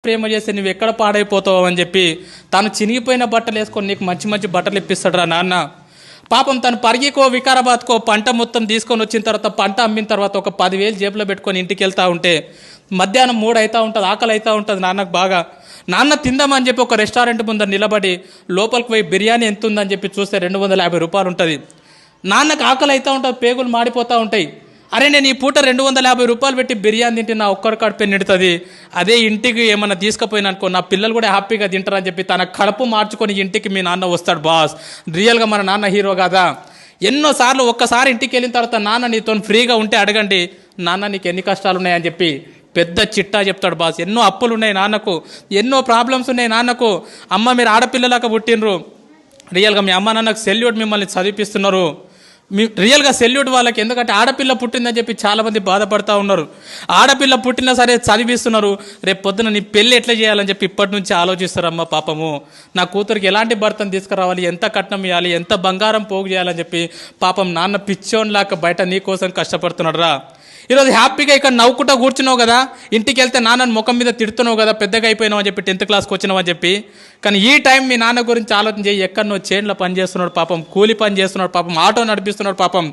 ప్రేమ చేస్తే నువ్వు ఎక్కడ పాడైపోతావు అని చెప్పి తను చినిగిపోయిన బట్టలు వేసుకొని నీకు మంచి మంచి బట్టలు ఇప్పిస్తాడు రా నాన్న. పాపం తను పరిగికో వికారాబాద్కో పంట మొత్తం తీసుకొని వచ్చిన తర్వాత పంట అమ్మిన తర్వాత ఒక 10,000 జేబులో పెట్టుకొని ఇంటికి వెళ్తూ ఉంటే మధ్యాహ్నం 3 అవుతూ ఉంటుంది, ఆకలి అవుతూ ఉంటుంది నాన్నకు బాగా. నాన్న తిందామని చెప్పి ఒక రెస్టారెంట్ ముందర నిలబడి లోపలికి పోయి బిర్యానీ ఎంత ఉందని చెప్పి చూస్తే 250 రూపాయలు ఉంటుంది. నాన్నకు ఆకలి అవుతూ ఉంటుంది, పేగులు మాడిపోతూ ఉంటాయి. అరే నేను ఈ పూట 250 రూపాయలు పెట్టి బిర్యానీ తింటే నా ఒక్కరి కడుపు నిడుతుంది, అదే ఇంటికి ఏమన్నా తీసుకుపోయినా అనుకో నా పిల్లలు కూడా హ్యాపీగా తింటారని చెప్పి తన కడుపు మార్చుకొని ఇంటికి మీ నాన్న వస్తాడు బాస్. రియల్గా మన నాన్న హీరో కాదా? ఎన్నోసార్లు ఒక్కసారి ఇంటికి వెళ్ళిన తర్వాత నాన్న నీతో ఫ్రీగా ఉంటే అడగండి, నాన్న నీకు ఎన్ని కష్టాలు ఉన్నాయని చెప్పి పెద్ద చిట్టా చెప్తాడు బాస్. ఎన్నో అప్పులు ఉన్నాయి నాన్నకు, ఎన్నో ప్రాబ్లమ్స్ ఉన్నాయి నాన్నకు. అమ్మ మీరు ఆడపిల్లలాగా పుట్టినరు, రియల్గా మీ అమ్మ నాన్నకు సెల్యూట్, మిమ్మల్ని చదివిపిస్తున్నారు. రియల్గా సెల్యూట్ వాళ్ళకి. ఎందుకంటే ఆడపిల్ల పుట్టిందని చెప్పి చాలామంది బాధపడుతూ ఉన్నారు. ఆడపిల్ల పుట్టినా సరే చదివిస్తున్నారు, రేపు పొద్దున నీ పెళ్ళి ఎట్లా చేయాలని చెప్పి ఇప్పటి నుంచి ఆలోచిస్తారమ్మ. పాపము నా కూతురికి ఎలాంటి భర్తను తీసుకురావాలి, ఎంత కట్నం ఇవ్వాలి, ఎంత బంగారం పోగు చేయాలని చెప్పి పాపం నాన్న పిచ్చోన్లాగా బయట నీ కోసం కష్టపడుతున్నాడు రా. ఈరోజు హ్యాపీగా ఇక్కడ నవ్వుకుంటా కూర్చున్నావు కదా, ఇంటికి వెళ్తే నాన్నని ముఖం మీద తిడుతున్నావు కదా, పెద్దగా అయిపోయినావు అని చెప్పి 10th క్లాస్కి వచ్చినావు అని చెప్పి. కానీ ఈ టైం మీ నాన్న గురించి ఆలోచన చేయి. ఎక్కడనో చేన్లో పని చేస్తున్నాడు పాపం, కూలి పని చేస్తున్నాడు పాపం, ఆటో నడిపిస్తున్నాడు పాపం.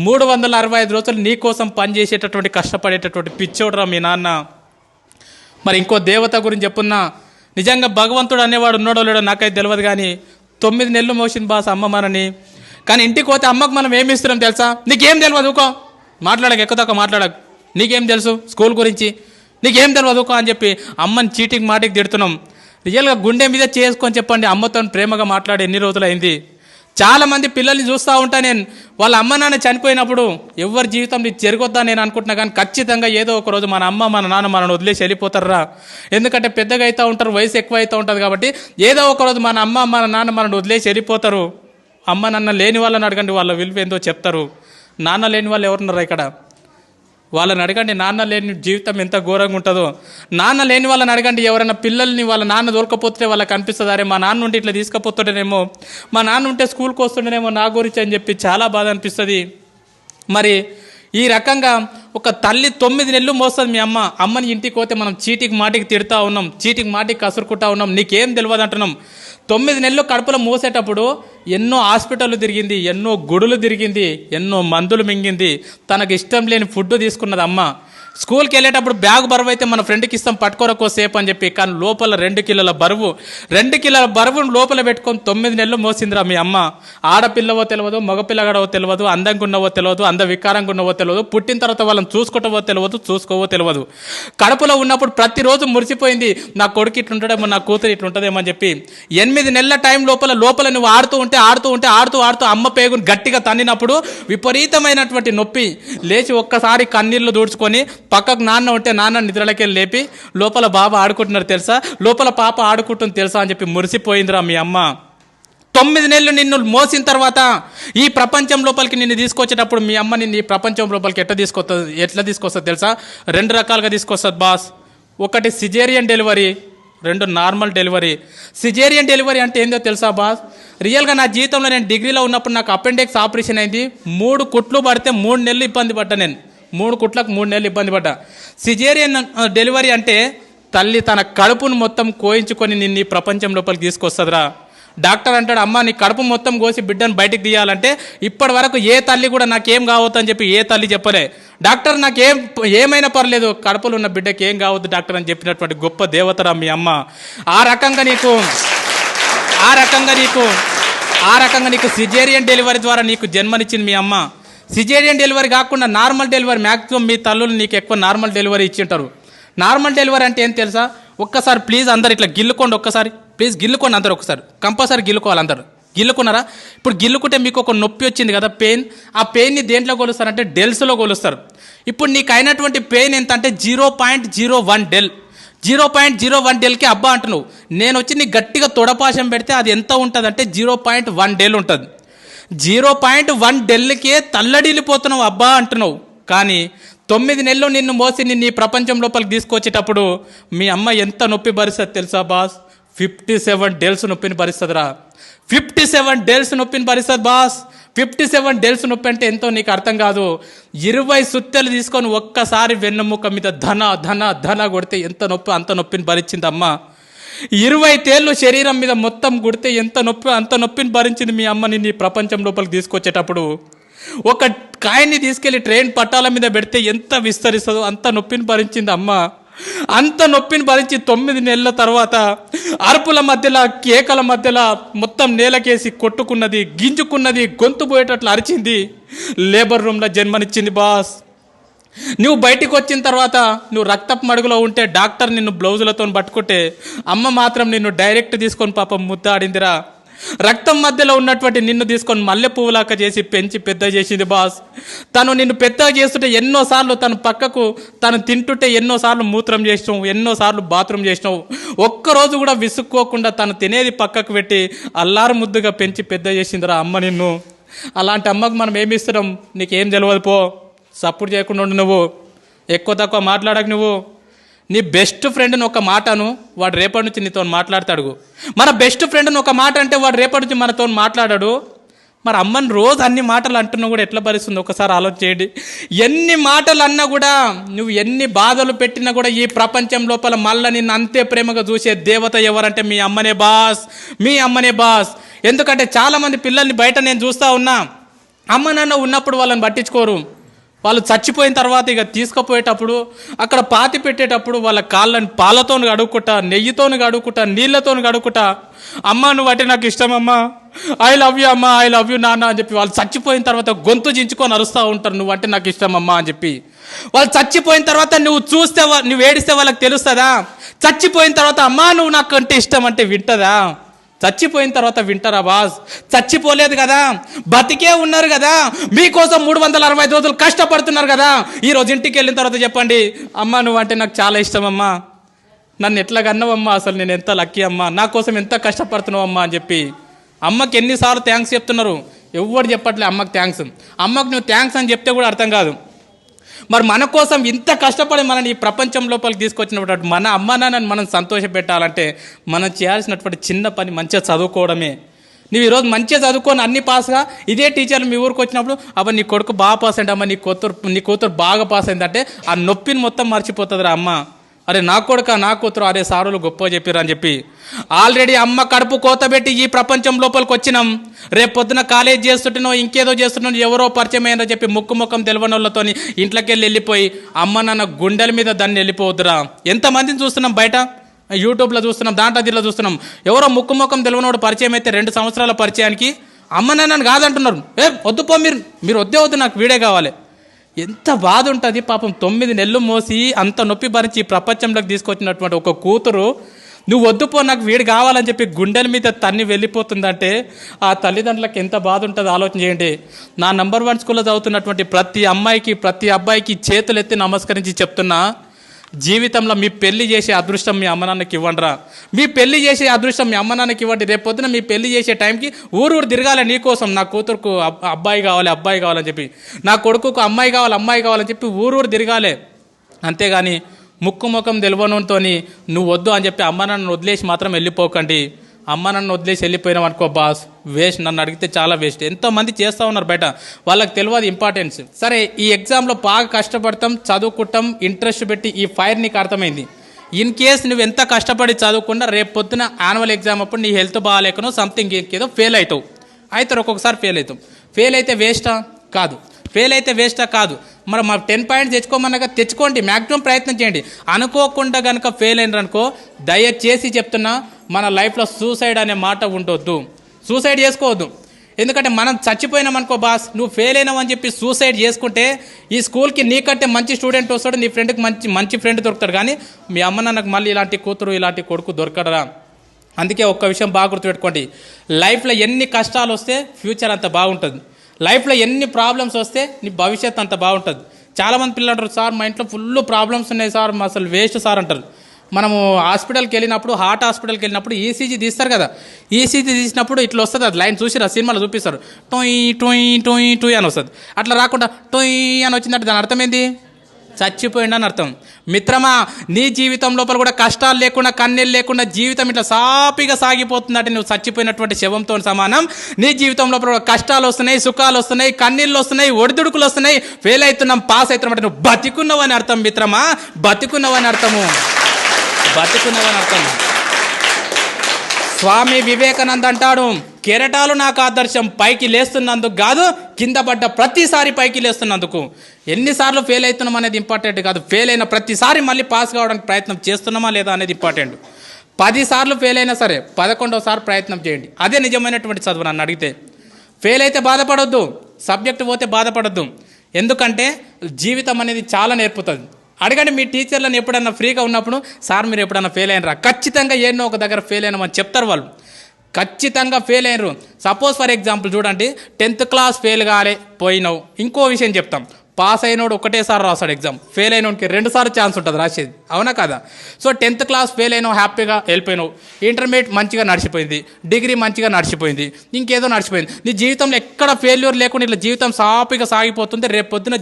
365 రోజులు నీ కోసం పని చేసేటటువంటి కష్టపడేటటువంటి పిచ్చోడరా మీ నాన్న. మరి ఇంకో దేవత గురించి చెప్పున్నా, నిజంగా భగవంతుడు అనేవాడు ఉన్నాడో లేడో నాకైతే తెలియదు, కానీ 9 నెలలు మోసింది బాస్ అమ్మ మనని. కానీ ఇంటికి పోతే అమ్మకు మనం ఏమి ఇస్తున్నాం తెలుసా? నీకేం తెలియదు ఊకో, మాట్లాడక ఎక్కువ మాట్లాడక, నీకేం తెలుసు స్కూల్ గురించి, నీకేం తెలియదు ఊకో అని చెప్పి అమ్మని చీటికి మాటికి తిడుతున్నాం. రియల్గా గుండె మీద చేసుకొని చెప్పండి, అమ్మతో ప్రేమగా మాట్లాడి ఎన్ని రోజులు అయింది. చాలామంది పిల్లల్ని చూస్తూ ఉంటా నేను, వాళ్ళ అమ్మ నాన్న చనిపోయినప్పుడు ఎవరి జీవితం ఇది జరగొద్దా నేను అనుకుంటున్నా, కానీ ఖచ్చితంగా ఏదో ఒక రోజు మన అమ్మ మన నాన్న మనల్ని వదిలేసి వెళ్ళిపోతారా. ఎందుకంటే పెద్దగా అవుతూ ఉంటారు, వయసు ఎక్కువ అవుతూ ఉంటుంది కాబట్టి ఏదో ఒక రోజు మన అమ్మ మన నాన్న మనల్ని వదిలేసి వెళ్ళిపోతారు. అమ్మ నాన్న లేని వాళ్ళని అడగండి, వాళ్ళ విలువ ఏందో చెప్తారు. నాన్న లేని వాళ్ళు ఎవరున్నారా ఇక్కడ? వాళ్ళని అడగండి, నాన్న లేని జీవితం ఎంత ఘోరంగా ఉంటుందో. నాన్న లేని వాళ్ళని అడగండి, ఎవరైనా పిల్లల్ని వాళ్ళ నాన్న దొరకపోతే వాళ్ళకి అనిపిస్తుంది, అరే మా నాన్న ఉంటే ఇట్లా తీసుకుపోతుండేనేమో, మా నాన్న ఉంటే స్కూల్కి వస్తుండేనేమో నా గురించి అని చెప్పి చాలా బాధ అనిపిస్తుంది. మరి ఈ రకంగా ఒక తల్లి 9 నెలలు మోస్తుంది మీ అమ్మ. అమ్మని ఇంటికి పోతే మనం చీటికి మాటికి తిడుతూ ఉన్నాం, చీటికి మాటికి కసురుకుంటా ఉన్నాం, నీకేం తెలియదు అంటున్నాం. 9 నెలలు కడుపులో మోసేటప్పుడు ఎన్నో హాస్పిటళ్ళు తిరిగింది, ఎన్నో గుడులు తిరిగింది, ఎన్నో మందులు మింగింది, తనకు ఇష్టం లేని ఫుడ్ తీసుకున్నది అమ్మ. స్కూల్కి వెళ్ళేటప్పుడు బ్యాగ్ బరువు అయితే మన ఫ్రెండ్కి ఇస్తాం పట్టుకోరకో సేపు అని చెప్పి, కానీ లోపల 2 కిలోల బరువు లోపల పెట్టుకొని 9 నెలలు మోసిందిరా మీ అమ్మ. ఆడపిల్లవో తెలియదు, మగపిల్లగాడవో తెలియదు, అందంగా ఉన్నవో తెలియదు, వికారంగా ఉన్నవో తెలియదు, పుట్టిన తర్వాత వాళ్ళని చూసుకుంటావో తెలియదు, చూసుకోవో తెలియదు. కడుపులో ఉన్నప్పుడు ప్రతిరోజు మురిసిపోయింది, నా కొడుకు ఇట్లుంటాడేమో, నా కూతురు ఇట్లుంటుందేమో అని చెప్పి. 8 నెలల టైం లోపల నువ్వు ఆడుతూ ఉంటే అమ్మ పేగును గట్టిగా తన్నినప్పుడు విపరీతమైనటువంటి నొప్పి. లేచి ఒక్కసారి కన్నీళ్లు దూడ్చుకొని పక్కకు నాన్న ఉంటే నాన్న నిద్రలకెళ్ళి లేపి, లోపల బాబా ఆడుకుంటున్నారు తెలుసా, లోపల పాప ఆడుకుంటుంది తెలుసా అని చెప్పి మురిసిపోయిందిరా మీ అమ్మ. 9 నెలలు నిన్ను మోసిన తర్వాత ఈ ప్రపంచం లోపలికి నిన్ను తీసుకొచ్చేటప్పుడు మీ అమ్మ నిన్ను ఈ ప్రపంచం లోపలికి ఎట్లా తీసుకొస్తుంది తెలుసా? 2 రకాలుగా తీసుకొస్తుంది బాస్. ఒకటి caesarean delivery, 2 normal delivery. Caesarean delivery అంటే ఏందో తెలుసా బాస్? రియల్గా నా జీవితంలో నేను డిగ్రీలో ఉన్నప్పుడు నాకు అపెండిక్స్ ఆపరేషన్ అయింది. 3 కుట్లు పడితే 3 నెలలు ఇబ్బంది పడ్డా నేను. 3 కుట్లకు 3 నెలలు ఇబ్బంది పడ్డా. సిజేరియన్ డెలివరీ అంటే తల్లి తన కడుపును మొత్తం కోయించుకొని నిన్ను ఈ ప్రపంచం లోపలికి తీసుకొస్తుందిరా. డాక్టర్ అంటాడు, అమ్మ నీ కడుపు మొత్తం కోసి బిడ్డను బయటికి తీయాలంటే ఇప్పటి వరకు ఏ తల్లి కూడా నాకేం కావద్దు అని చెప్పి ఏ తల్లి చెప్పలే. డాక్టర్ ఏమైనా పర్లేదు, కడుపులో ఉన్న బిడ్డకి ఏం కావద్దు డాక్టర్ అని చెప్పినటువంటి గొప్ప దేవతరా మీ అమ్మ. ఆ రకంగా నీకు సిజేరియన్ డెలివరీ ద్వారా నీకు జన్మనిచ్చింది మీ అమ్మ. సిజేరియన్ డెలివరీ కాకుండా నార్మల్ డెలివరీ, మ్యాక్సిమం మీ తల్లులు నీకు ఎక్కువ నార్మల్ డెలివరీ ఇచ్చింటారు. నార్మల్ డెలివరీ అంటే ఏం తెలుసా? ఒక్కసారి ప్లీజ్ అందరు ఇట్లా గిల్లుకోండి, ఒక్కసారి ప్లీజ్ గిల్లుకోండి అందరు, ఒకసారి కంపల్సరీ గిల్లుకోవాలి అందరు. గిల్లుకున్నారా? ఇప్పుడు గిల్లుకుంటే మీకు ఒక నొప్పి వచ్చింది కదా, పెయిన్. ఆ పెయిన్ని దేంట్లో కొలుస్తారంటే డెల్స్లో కొలుస్తారు. ఇప్పుడు నీకు అయినటువంటి పెయిన్ ఎంత అంటే 0.01 డెల్. 0.01 డెల్కి అబ్బా అంటున్నావు. నేను వచ్చి నీకు గట్టిగా తొడపాశం పెడితే అది ఎంత ఉంటుంది అంటే 0.1 డెల్ ఉంటుంది. 0.1 డెల్కే తల్లడిల్లిపోతున్నావు అబ్బా అంటున్నావు. కానీ 9 నెలలు నిన్ను మోసి నిన్ను ఈ ప్రపంచం లోపలికి తీసుకొచ్చేటప్పుడు మీ అమ్మ ఎంత నొప్పి భరిస్తుంది తెలుసా బాస్? 57 డేల్స్ నొప్పిని భరిస్తుందిరా. 57 డేల్స్ నొప్పిని భరిస్తుంది బాస్. 57 డేస్ నొప్పి అంటే ఎంతో నీకు అర్థం కాదు. 20 సుత్తెలు తీసుకొని ఒక్కసారి వెన్నెముక మీద ధన ధన ధన కొడితే ఎంత నొప్పి, అంత నొప్పిని భరించింది అమ్మ. 20 తేళ్ళు శరీరం మీద మొత్తం కొడితే ఎంత నొప్పి, అంత నొప్పిని భరించింది మీ అమ్మని నీ ప్రపంచం లోపలికి తీసుకొచ్చేటప్పుడు. ఒక కాయన్ని తీసుకెళ్లి ట్రైన్ పట్టాల మీద పెడితే ఎంత విస్తరిస్తుందో అంత నొప్పిని భరించింది అమ్మ. అంత నొప్పిని భరించి 9 నెలల తర్వాత అరుపుల మధ్యలో, కేకల మధ్యలో మొత్తం నేలకేసి కొట్టుకున్నది, గింజుకున్నది, గొంతు పోయేటట్లు అరిచింది. లేబర్ రూమ్లో జన్మనిచ్చింది బాస్. నువ్వు బయటికి వచ్చిన తర్వాత నువ్వు రక్తపు మడుగులో ఉంటే డాక్టర్ నిన్ను బ్లౌజులతో పట్టుకుంటే అమ్మ మాత్రం నిన్ను డైరెక్ట్ తీసుకొని పాపం ముద్దాడిందిరా. రక్తం మధ్యలో ఉన్నటువంటి నిన్ను తీసుకొని మల్లె పువ్వులాక చేసి పెంచి పెద్ద చేసింది బాస్. తను నిన్ను పెద్ద చేస్తుంటే ఎన్నోసార్లు తను పక్కకు తను తింటుంటే ఎన్నోసార్లు మూత్రం చేసినావు, ఎన్నోసార్లు బాత్రూమ్ చేసినావు. ఒక్కరోజు కూడా విసుక్కోకుండా తను తినేది పక్కకు పెట్టి అల్లారు ముద్దుగా పెంచి పెద్ద చేసిందిరా అమ్మ నిన్ను. అలాంటి అమ్మకు మనం ఏమి ఇస్తున్నాం? నీకేం తెలియదు పో. సపోర్ట్ చేయకుండా ఉండు. నువ్వు ఎక్కువ తక్కువ మాట్లాడకు. నువ్వు నీ బెస్ట్ ఫ్రెండ్ని ఒక మాటను వాడు రేపటి నుంచి నీతో మాట్లాడతాడు. మన బెస్ట్ ఫ్రెండ్ని ఒక మాట అంటే వాడు రేపటి నుంచి మనతో మాట్లాడాడు. మరి అమ్మని రోజు అన్ని మాటలు అంటున్నా కూడా ఎట్లా భరిస్తుంది ఒకసారి ఆలోచన చేయండి. ఎన్ని మాటలు అన్నా కూడా, నువ్వు ఎన్ని బాధలు పెట్టినా కూడా ఈ ప్రపంచం లోపల మళ్ళీ నిన్ను అంతే ప్రేమగా చూసే దేవత ఎవరంటే మీ అమ్మనే బాస్, మీ అమ్మనే బాస్. ఎందుకంటే చాలామంది పిల్లల్ని బయట నేను చూస్తూ ఉన్నా, అమ్మ నాన్న ఉన్నప్పుడు వాళ్ళని పట్టించుకోరు. వాళ్ళు చచ్చిపోయిన తర్వాత ఇక తీసుకుపోయేటప్పుడు అక్కడ పాతి పెట్టేటప్పుడు వాళ్ళ కాళ్ళని పాలతో కడుక్కుంటా, నెయ్యితో కడుక్కుంటా, నీళ్ళతో కడుక్కుంటా, అమ్మ నువ్వు అంటే నాకు ఇష్టం అమ్మా, ఐ లవ్ యూ అమ్మ, ఐ లవ్ యూ నాన్న అని చెప్పి వాళ్ళు చచ్చిపోయిన తర్వాత గొంతు చించుకొని అరుస్తూ ఉంటారు, నువ్వు అంటే నాకు ఇష్టం అమ్మా అని చెప్పి. వాళ్ళు చచ్చిపోయిన తర్వాత నువ్వు చూస్తే, నువ్వు ఏడిస్తే వాళ్ళకి తెలుస్తుందా? చచ్చిపోయిన తర్వాత అమ్మా నువ్వు నాకు అంటే ఇష్టం అంటే వింటదా? చచ్చిపోయిన తర్వాత వింటారా బాస్? చచ్చిపోలేదు కదా, బతికే ఉన్నారు కదా, మీకోసం 365 రోజులు కష్టపడుతున్నారు కదా. ఈరోజు ఇంటికి వెళ్ళిన తర్వాత చెప్పండి, అమ్మ నువ్వు అంటే నాకు చాలా ఇష్టం అమ్మా, నన్ను ఎట్లా కన్నావమ్మా, అసలు నేను ఎంత లక్కీ అమ్మా, నా కోసం ఎంత కష్టపడుతున్నావు అమ్మా అని చెప్పి. అమ్మకి ఎన్నిసార్లు థ్యాంక్స్ చెప్తున్నారు, ఎవరు చెప్పట్లే అమ్మకి థ్యాంక్స్. అమ్మకు నువ్వు థ్యాంక్స్ అని చెప్తే కూడా అర్థం కాదు. మరి మన కోసం ఇంత కష్టపడి మనని ఈ ప్రపంచం లోపలికి తీసుకొచ్చినటువంటి మన అమ్మ నాన్నని మనం సంతోషపెట్టాలంటే మనం చేయాల్సినటువంటి చిన్న పని మంచిగా చదువుకోవడమే. నువ్వు ఈరోజు మంచిగా చదువుకొని అన్ని పాస్గా, ఇదే టీచర్లు మీ ఊరికి వచ్చినప్పుడు అబ్బా నీ కొడుకు బాగా పాస్ అయింది అమ్మ, నీ కూతురు బాగా పాస్ అయిందంటే ఆ నొప్పిని మొత్తం మర్చిపోతుందిరా అమ్మ. అరే నా కొడుక, నా కూతురు, అరే సారులు గొప్ప చెప్పారు అని చెప్పి. ఆల్రెడీ అమ్మ కడుపు కోతబెట్టి ఈ ప్రపంచం లోపలికి వచ్చినాం. రేపు పొద్దున కాలేజ్ చేస్తుంటేనో ఇంకేదో చేస్తున్నావు, ఎవరో పరిచయం అయ్యారని చెప్పి ముఖం తెలియని వాళ్ళతో ఇంట్లోకి వెళ్ళిపోయి అమ్మ నాన్న గుండెల మీద దాన్ని వెళ్ళిపోవద్దురా. ఎంతమందిని చూస్తున్నాం బయట, యూట్యూబ్లో చూస్తున్నాం, దాంట్లో దీంట్లో చూస్తున్నాం. ఎవరో ముఖం తెలియనోడు పరిచయం అయితే 2 సంవత్సరాల పరిచయానికి అమ్మ నాన్నని కాదంటున్నారు. వద్దుపో, మీరు వద్దు, నాకు వీడే కావాలి. ఎంత బాధ ఉంటుంది పాపం. 9 నెలలు మోసి అంత నొప్పి భరించి ఈ ప్రపంచంలోకి తీసుకొచ్చినటువంటి ఒక కూతురు నువ్వు వద్దుపో నాకు వీడు కావాలని చెప్పి గుండెల మీద తన్ని వెళ్ళిపోతుందంటే ఆ తల్లిదండ్రులకు ఎంత బాధ ఉంటుందో ఆలోచన చేయండి. నా నంబర్ 1 స్కూల్లో చదువుతున్నటువంటి ప్రతి అమ్మాయికి, ప్రతి అబ్బాయికి చేతులు ఎత్తి నమస్కరించి చెప్తున్నా, జీవితంలో మీ పెళ్లి చేసే అదృష్టం మీ అమ్మ నాన్నకి ఇవ్వండిరా. మీ పెళ్లి చేసే అదృష్టం మీ అమ్మ నాన్నకి ఇవ్వండి. రేపు పొద్దున మీ పెళ్లి చేసే టైంకి ఊరు తిరగాలి నీకోసం, నా కూతురుకు అబ్బాయి కావాలని చెప్పి, నా కొడుకుకు అమ్మాయి కావాలని చెప్పి ఊరు తిరగాలి. అంతేగాని ముఖం తెలియనుతో నువ్వు వద్దు అని చెప్పి అమ్మ నాన్నను వదిలేసి మాత్రం వెళ్ళిపోకండి. అమ్మ నన్ను వదిలేసి వెళ్ళిపోయినాం అనుకో బాస్, వేస్ట్. నన్ను అడిగితే చాలా వేస్ట్. ఎంతోమంది చేస్తూ ఉన్నారు బయట, వాళ్ళకి తెలియదు ఇంపార్టెన్స్. సరే ఈ ఎగ్జామ్లో బాగా కష్టపడతాం, చదువుకుంటాం, ఇంట్రెస్ట్ పెట్టి ఈ ఫైర్ నీకు అర్థమైంది. ఇన్ కేస్ నువ్వు ఎంత కష్టపడి చదువుకున్నా రేపు పొద్దున యాన్యువల్ ఎగ్జామ్ అప్పుడు నీ హెల్త్ బాగాలేకనో సంథింగ్ ఏదో ఫెయిల్ అవుతావు. ఒక్కొక్కసారి ఫెయిల్ అవుతాం. ఫెయిల్ అయితే వేస్టా? కాదు. మరి మా 10 పాయింట్స్ తెచ్చుకోమన్నాక తెచ్చుకోండి, మ్యాక్సిమం ప్రయత్నం చేయండి. అనుకోకుండా కనుక ఫెయిల్ అయినారనుకో, దయచేసి చెప్తున్నా, మన లైఫ్లో సూసైడ్ అనే మాట ఉండొద్దు. సూసైడ్ చేసుకోవద్దు. ఎందుకంటే మనం చచ్చిపోయినాం అనుకో బాస్, నువ్వు ఫెయిల్ అయినావు అని చెప్పి సూసైడ్ చేసుకుంటే ఈ స్కూల్కి నీకంటే మంచి స్టూడెంట్ వస్తాడు, నీ ఫ్రెండ్కి మంచి ఫ్రెండ్ దొరుకుతాడు, కానీ మీ అమ్మ నాన్నకు మళ్ళీ ఇలాంటి కూతురు ఇలాంటి కొడుకు దొరకడరా. అందుకే ఒక్క విషయం బాగా గుర్తుపెట్టుకోండి, లైఫ్లో ఎన్ని కష్టాలు వస్తే ఫ్యూచర్ అంత బాగుంటుంది, లైఫ్లో ఎన్ని ప్రాబ్లమ్స్ వస్తే నీ భవిష్యత్ అంత బాగుంటుంది. చాలామంది పిల్లలు అంటారు, సార్ మా ఇంట్లో ఫుల్ ప్రాబ్లమ్స్ ఉన్నాయి సార్, అసలు వేస్ట్ సార్ అంటారు. మనము హాస్పిటల్కి వెళ్ళినప్పుడు, హార్ట్ హాస్పిటల్కి వెళ్ళినప్పుడు ఈసీజీ తీస్తారు కదా, ఈసీజీ తీసినప్పుడు ఇట్లా వస్తుంది, అది లైన్ చూసిరా, సినిమాలో చూపిస్తారు, టొయ్ టొయ్ టొయ్ టొయ్ అని వస్తుంది. అట్లా రాకుండా టొయ్ అని వచ్చిందంటే దాని అర్థం ఏంది? చచ్చిపోయిండని అర్థం. మిత్రమా, నీ జీవితం లోపల కూడా కష్టాలు లేకుండా కన్నీళ్ళు లేకుండా జీవితం ఇట్లా సాపిగా సాగిపోతుందంటే నువ్వు చచ్చిపోయినటువంటి శవంతో సమానం. నీ జీవితం లోపల కూడా కష్టాలు వస్తున్నాయి, సుఖాలు వస్తున్నాయి, కన్నీళ్ళు వస్తున్నాయి, ఒడిదుడుకులు వస్తున్నాయి, ఫెయిల్ అవుతున్నాం, పాస్ అవుతున్నాం అంటే నువ్వు బతికున్నావని అర్థం మిత్రమా, బతికున్నావని అర్థము, బతికున్నావని అర్థం. స్వామి వివేకానంద అంటాడు, కెరటాలు నాకు ఆదర్శం, పైకి లేస్తున్నందుకు కాదు, కింద పడ్డ ప్రతిసారి పైకి లేస్తున్నందుకు. ఎన్నిసార్లు ఫెయిల్ అవుతున్నాం అనేది ఇంపార్టెంట్ కాదు, ఫెయిల్ అయిన ప్రతిసారి మళ్ళీ పాస్ కావడానికి ప్రయత్నం చేస్తున్నామా లేదా అనేది ఇంపార్టెంట్. 10 సార్లు ఫెయిల్ అయినా సరే 11వ ప్రయత్నం చేయండి, అదే నిజమైనటువంటి చదువు. నన్ను అడిగితే ఫెయిల్ అయితే బాధపడొద్దు, సబ్జెక్ట్ పోతే బాధపడొద్దు, ఎందుకంటే జీవితం అనేది చాలా నేర్పుతుంది. అడగండి మీ టీచర్లను, ఎప్పుడన్నా ఫ్రీగా ఉన్నప్పుడు, సార్ మీరు ఎప్పుడన్నా ఫెయిల్ అయినరా? ఖచ్చితంగా ఏన్నో ఒక దగ్గర ఫెయిల్ అయినామని చెప్తారు వాళ్ళు, ఖచ్చితంగా ఫెయిల్ అయినరు. సపోజ్ ఫర్ ఎగ్జాంపుల్ చూడండి, 10th క్లాస్ ఫెయిల్ కాలే పోయినావు, ఇంకో విషయం చెప్తాం, పాస్ అయినోడు ఒకటేసారి రాస్తాడు ఎగ్జామ్, ఫెయిల్ అయినోడికి 2 సార్లు ఛాన్స్ ఉంటుంది రాసేది, అవునా కదా? సో 10th క్లాస్ ఫెయిల్ అయినావు, హ్యాపీగా వెళ్ళిపోయినావు, ఇంటర్మీడియట్ మంచిగా నడిచిపోయింది, డిగ్రీ మంచిగా నడిచిపోయింది, ఇంకేదో నడిచిపోయింది, నీ జీవితంలో ఎక్కడ ఫెయిల్యూర్ లేకుండా ఇట్లా జీవితం సాఫీగా సాగిపోతుంది. రేపు పొద్దున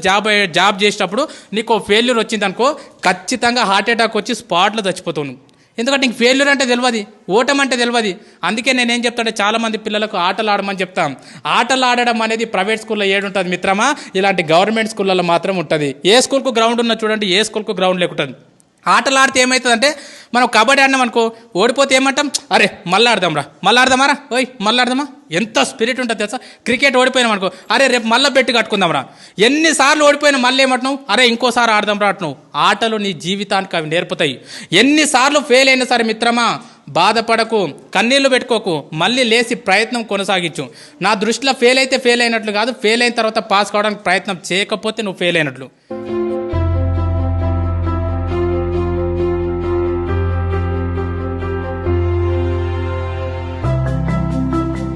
జాబ్ చేసేటప్పుడు నీకు ఫెయిల్యూర్ వచ్చింది అనుకో, ఖచ్చితంగా హార్ట్ అటాక్ వచ్చి స్పాట్లో చచ్చిపోతావు. ఎందుకంటే నీకు ఫెయిల్యూర్ అంటే తెలియదు, ఓటమి అంటే తెలియదు. అందుకే నేనేం చెప్తానంటే చాలామంది పిల్లలకు ఆటలు ఆడమని చెప్తాం. ఆటలు ఆడడం అనేది ప్రైవేట్ స్కూల్లో ఏడుంటుంది మిత్రమా, ఇలాంటి గవర్నమెంట్ స్కూళ్ళలో మాత్రం ఉంటుంది. ఏ స్కూల్కు గ్రౌండ్ ఉన్నా చూడండి, ఏ స్కూల్కు గ్రౌండ్ లేకుంటుంది. ఆటలు ఆడితే ఏమవుతుందంటే, మనం కబడ్డీ ఆడినాం అనుకో, ఓడిపోతే ఏమంటాం, అరే మళ్ళీ ఆడదాంరా, మళ్ళీ ఆడదామారా, ఓయ్ మళ్ళీ ఆడదామా, ఎంత స్పిరిట్ ఉంటుంది తెలుసా. క్రికెట్ ఓడిపోయినాం అనుకో, అరే రేపు మళ్ళీ బెట్టు కట్టుకుందాంరా, ఎన్నిసార్లు ఓడిపోయినా మళ్ళీ ఏమంటున్నావు, అరే ఇంకోసారి ఆడదాంరా అంటున్నావు. ఆటలు నీ జీవితానికి అవి నేర్పుతాయి. ఎన్నిసార్లు ఫెయిల్ అయినా సరే మిత్రమా, బాధపడకు, కన్నీళ్లు పెట్టుకోకు, మళ్ళీ లేచి ప్రయత్నం కొనసాగించు. నా దృష్టిలో ఫెయిల్ అయితే ఫెయిల్ అయినట్లు కాదు, ఫెయిల్ అయిన తర్వాత పాస్ కావడానికి ప్రయత్నం చేయకపోతే నువ్వు ఫెయిల్ అయినట్లు.